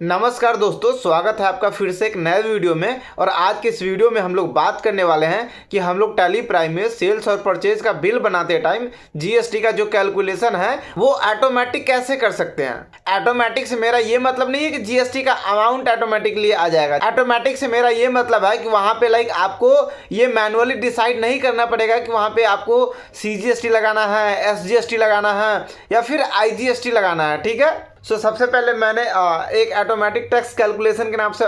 नमस्कार दोस्तों, स्वागत है आपका फिर से एक नए वीडियो में। और आज के इस वीडियो में हम लोग बात करने वाले हैं कि हम लोग टैली प्राइम में सेल्स और परचेज का बिल बनाते टाइम जीएसटी का जो कैलकुलेशन है वो ऑटोमेटिक कैसे कर सकते हैं। ऑटोमेटिक से मेरा ये मतलब नहीं है कि जीएसटी का अमाउंट ऑटोमेटिकली आ जाएगा। ऑटोमेटिक से मेरा ये मतलब है कि वहाँ पे आपको ये मैनुअली डिसाइड नहीं करना पड़ेगा कि वहाँ पे आपको सीजीएसटी लगाना है, एसजीएसटी लगाना है या फिर आईजीएसटी लगाना है। ठीक है, सबसे पहले मैंने एक ऑटोमेटिक टैक्स कैलकुलेशन के नाम से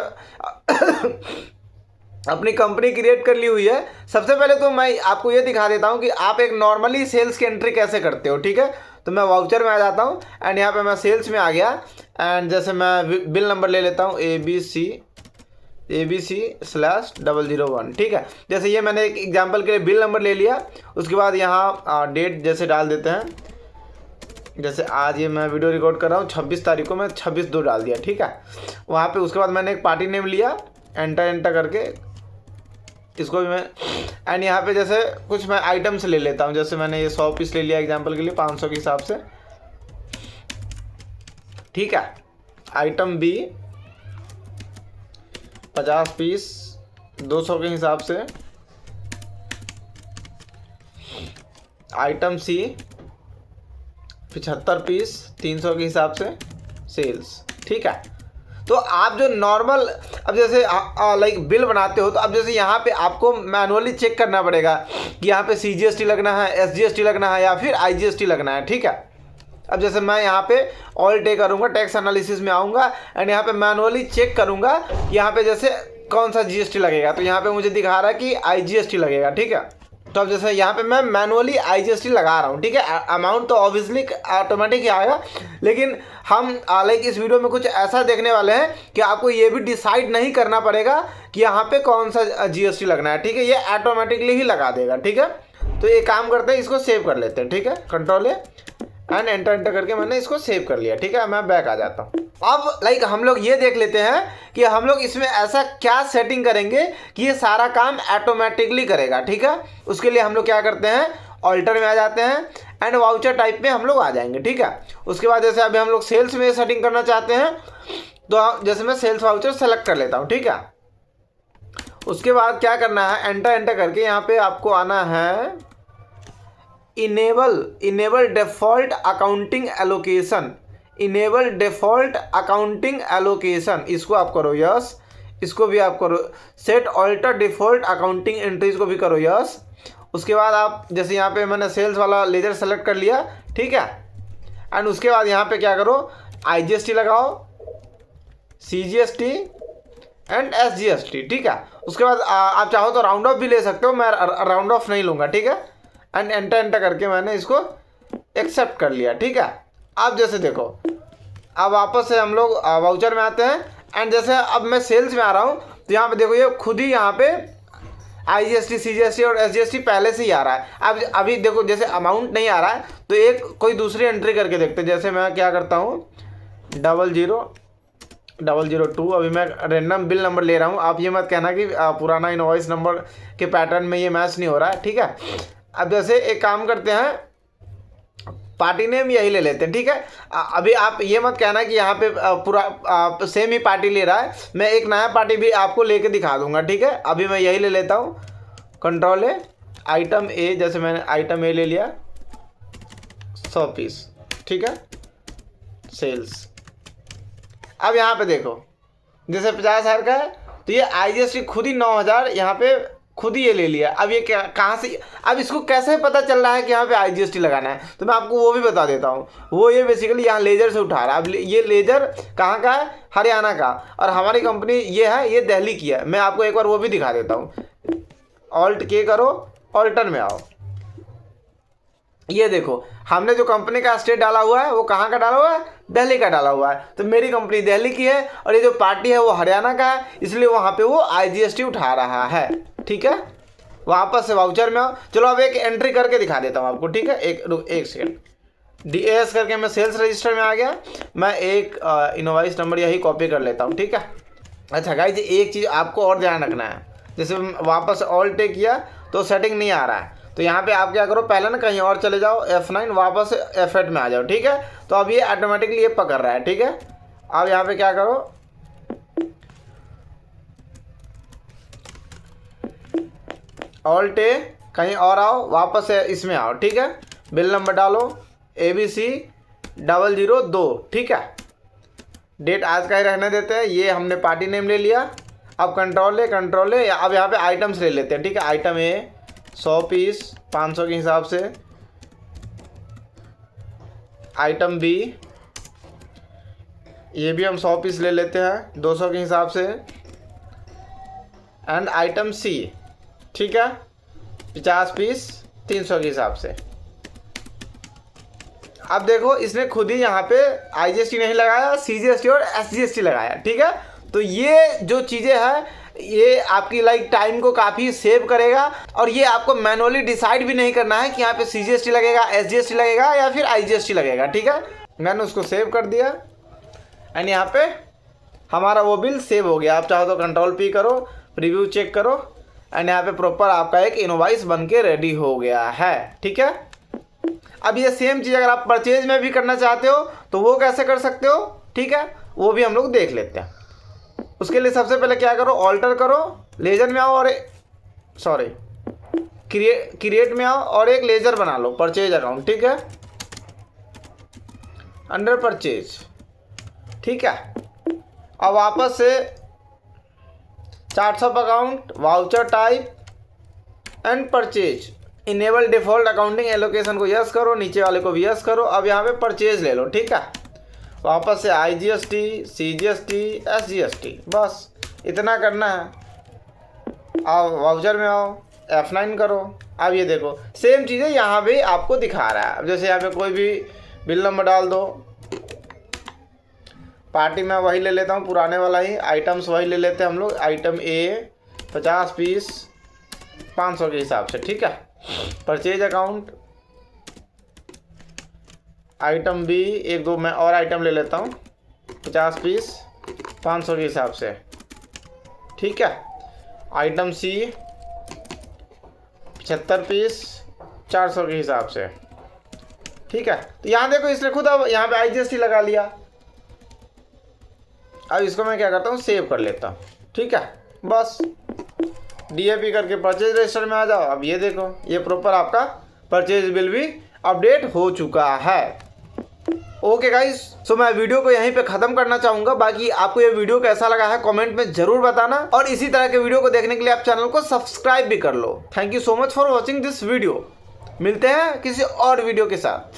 अपनी कंपनी क्रिएट कर ली हुई है। सबसे पहले तो मैं आपको ये दिखा देता हूँ कि आप एक नॉर्मली सेल्स की एंट्री कैसे करते हो। ठीक है, तो मैं वाउचर में आ जाता हूँ एंड यहाँ पे मैं सेल्स में आ गया एंड जैसे मैं बिल नंबर ले लेता हूँ ABC/001। ठीक है, जैसे ये मैंने एक एग्जाम्पल के लिए बिल नंबर ले लिया। उसके बाद यहाँ डेट जैसे डाल देते हैं, जैसे आज ये मैं वीडियो रिकॉर्ड कर रहा हूँ 26 तारीख को, मैं 26/2 डाल दिया। ठीक है, वहाँ पे उसके बाद मैंने एक पार्टी नेम लिया, एंटर करके इसको भी मैं एंड यहाँ पे जैसे कुछ मैं आइटम्स ले लेता हूँ। जैसे मैंने ये 100 पीस ले लिया एग्जांपल के लिए 500 के हिसाब से। ठीक है, आइटम बी 50 पीस 200 के हिसाब से, आइटम सी 75 पीस 300 के हिसाब से सेल्स। ठीक है, तो आप जो नॉर्मल अब जैसे बिल बनाते हो तो अब जैसे यहाँ पे आपको मैनुअली चेक करना पड़ेगा कि यहाँ पे सीजीएसटी लगना है, एसजीएसटी लगना है या फिर आईजीएसटी लगना है। ठीक है, अब जैसे मैं यहाँ पे ऑल टे करूँगा, टैक्स एनालिसिस में आऊँगा एंड यहाँ पे मैनुअली चेक करूँगा कि यहाँ पे जैसे कौन सा जीएसटी लगेगा। तो यहाँ पे मुझे दिखा रहा है कि आईजीएसटी लगेगा। ठीक है, तो अब जैसे यहाँ पे मैं मैनुअली आईजीएसटी लगा रहा हूँ। ठीक है, अमाउंट तो ऑब्वियसली ऑटोमेटिक ही आएगा, लेकिन हम इस वीडियो में कुछ ऐसा देखने वाले हैं कि आपको ये भी डिसाइड नहीं करना पड़ेगा कि यहाँ पे कौन सा जीएसटी लगना है। ठीक है, ये ऑटोमेटिकली ही लगा देगा। ठीक है, तो ये काम करते हैं, इसको सेव कर लेते हैं। ठीक है, कंट्रोल ए एंड एंटर करके मैंने इसको सेव कर लिया। ठीक है, मैं बैक आ जाता हूँ। अब हम लोग ये देख लेते हैं कि हम लोग इसमें ऐसा क्या सेटिंग करेंगे कि ये सारा काम ऑटोमेटिकली करेगा। ठीक है, उसके लिए हम लोग क्या करते हैं, ऑल्टर में आ जाते हैं एंड वाउचर टाइप में हम लोग आ जाएंगे। ठीक है, उसके बाद जैसे अभी हम लोग सेल्स में सेटिंग करना चाहते हैं तो जैसे मैं सेल्स वाउचर सेलेक्ट कर लेता हूँ। ठीक है, उसके बाद क्या करना है, एंटर करके यहाँ पे आपको आना है enable default accounting allocation. Enable default accounting allocation, इसको आप करो यस, इसको भी आप करो set alter default accounting entries को भी करो यस। उसके बाद आप जैसे यहाँ पे मैंने सेल्स वाला लेजर सेलेक्ट कर लिया। ठीक है, एंड उसके बाद यहाँ पे क्या करो, आईजीएसटी लगाओ, सीजीएसटी एंड एसजीएसटी। ठीक है, उसके बाद आप चाहो तो राउंड ऑफ भी ले सकते हो, मैं राउंड ऑफ नहीं लूँगा। ठीक है, एंड एंटर करके मैंने इसको एक्सेप्ट कर लिया। ठीक है, अब जैसे देखो, अब वापस से हम लोग वाउचर में आते हैं एंड जैसे अब मैं सेल्स में आ रहा हूँ तो यहाँ पे देखो ये खुद ही यहाँ पे आईजीएसटी, सीजीएसटी और एसजीएसटी पहले से ही आ रहा है। अब अभी देखो जैसे अमाउंट नहीं आ रहा है तो एक कोई दूसरी एंट्री करके देखते हैं। जैसे मैं क्या करता हूँ 00002, अभी मैं रैंडम बिल नंबर ले रहा हूँ। आप ये मत कहना कि पुराना इनवॉइस नंबर के पैटर्न में ये मैच नहीं हो रहा है। ठीक है, अब जैसे एक काम करते हैं, पार्टी नेम यही ले लेते हैं। ठीक है, अभी आप ये मत कहना कि यहाँ पे पूरा सेम ही पार्टी ले रहा है, मैं एक नया पार्टी भी आपको लेके दिखा दूंगा। ठीक है, अभी मैं यही ले लेता हूँ, कंट्रोल ए, आइटम ए, जैसे मैंने आइटम ए ले लिया 100 पीस। ठीक है, सेल्स। अब यहाँ पे देखो जैसे 50,000 का है तो ये आईजीएसटी खुद ही 9,000 यहाँ पे खुद ही ये ले लिया। अब ये क्या, कहाँ से, अब इसको कैसे पता चल रहा है कि यहाँ पे आईजीएसटी लगाना है, तो मैं आपको वो भी बता देता हूँ। वो ये बेसिकली यहाँ लेजर से उठा रहा है। अब ये लेजर कहाँ का है, हरियाणा का, और हमारी कंपनी ये है, ये दिल्ली की है। मैं आपको एक बार वो भी दिखा देता हूँ, ऑल्ट के करो, ऑल्टर में आओ, ये देखो हमने जो कंपनी का स्टेट डाला हुआ है वो कहाँ का डाला हुआ है, दिल्ली का डाला हुआ है। तो मेरी कंपनी दिल्ली की है और ये जो पार्टी है वो हरियाणा का है, इसलिए वहाँ पे वो आईजीएसटी उठा रहा है। ठीक है, वापस से वाउचर में आओ। चलो अब एक एंट्री करके दिखा देता हूँ आपको। ठीक है, एक सेकेंड, डीएस करके मैं सेल्स रजिस्टर में आ गया। मैं एक इनवॉइस नंबर यही कॉपी कर लेता हूँ। ठीक है, अच्छा गाइस, एक चीज़ आपको और ध्यान रखना है, जैसे वापस ऑल टेक किया तो सेटिंग नहीं आ रहा है, तो यहाँ पे आप क्या करो, पहले ना कहीं और चले जाओ, F9 वापस F8 में आ जाओ। ठीक है, तो अब ये ऑटोमेटिकली ये पकड़ रहा है। ठीक है, अब यहाँ पे क्या करो, ऑल्ट ए, कहीं और आओ, वापस इसमें आओ, ठीक है। बिल नंबर डालो ABC 002, ठीक है। डेट आज का ही रहने देते हैं। ये हमने पार्टी नेम ले लिया। अब कंट्रोल है। अब यहाँ पे आइटम्स ले लेते हैं, ठीक है। आइटम ए 100 पीस 500 के हिसाब से। आइटम बी, ये भी हम 100 पीस ले लेते हैं 200 के हिसाब से। एंड आइटम सी, ठीक है, 50 पीस 300 के हिसाब से। अब देखो इसने खुद ही यहाँ पे IGST नहीं लगाया, CGST और SGST लगाया, ठीक है। तो ये जो चीज़ें हैं ये आपकी लाइक टाइम को काफ़ी सेव करेगा, और ये आपको मैनुअली डिसाइड भी नहीं करना है कि यहाँ पे CGST लगेगा, SGST लगेगा या फिर IGST लगेगा, ठीक है। मैंने उसको सेव कर दिया एंड यहाँ पे हमारा वो बिल सेव हो गया। आप चाहो तो कंट्रोल P करो, प्रीव्यू चेक करो एंड यहाँ पे प्रॉपर आपका एक इनवॉइस बन के रेडी हो गया है, ठीक है। अब ये सेम चीज़ अगर आप परचेज में भी करना चाहते हो तो वो कैसे कर सकते हो, ठीक है, वो भी हम लोग देख लेते हैं। उसके लिए सबसे पहले क्या करो, ऑल्टर करो, लेजर में आओ और सॉरी क्रिएट में आओ और एक लेजर बना लो, परचेज अकाउंट, ठीक है, अंडर परचेज, ठीक है। अब वापस से charts of account, voucher type and purchase, enable default accounting allocation को यस करो, नीचे वाले को भी यस करो। अब यहाँ पे परचेज ले लो, ठीक है। वापस से IGST, CGST, SGST, बस इतना करना है। आओ वाउचर में आओ, F9 करो। अब ये देखो सेम चीज़ें यहाँ भी आपको दिखा रहा है। अब जैसे यहाँ पे कोई भी बिल नंबर डाल दो, पार्टी में वही ले लेता हूँ पुराने वाला ही, आइटम्स वही ले लेते हैं हम लोग। आइटम ए 50 पीस 500 के हिसाब से, ठीक है। परचेज अकाउंट, आइटम बी, एक दो मैं और आइटम ले लेता हूँ 50 पीस 500 के हिसाब से, ठीक है। आइटम सी 75 पीस 400 के हिसाब से, ठीक है। तो यहाँ देखो इसने खुद अब यहाँ पे IGST लगा लिया। अब इसको मैं क्या करता हूँ, सेव कर लेता हूँ, ठीक है। बस DAP करके परचेज रजिस्टर में आ जाओ। अब ये देखो ये प्रॉपर आपका परचेज बिल भी अपडेट हो चुका है। ओके गाइस, सो मैं वीडियो को यहीं पे ख़त्म करना चाहूँगा। बाकी आपको ये वीडियो कैसा लगा है कमेंट में ज़रूर बताना, और इसी तरह के वीडियो को देखने के लिए आप चैनल को सब्सक्राइब भी कर लो। Thank you so much for watching this video. मिलते हैं किसी और वीडियो के साथ।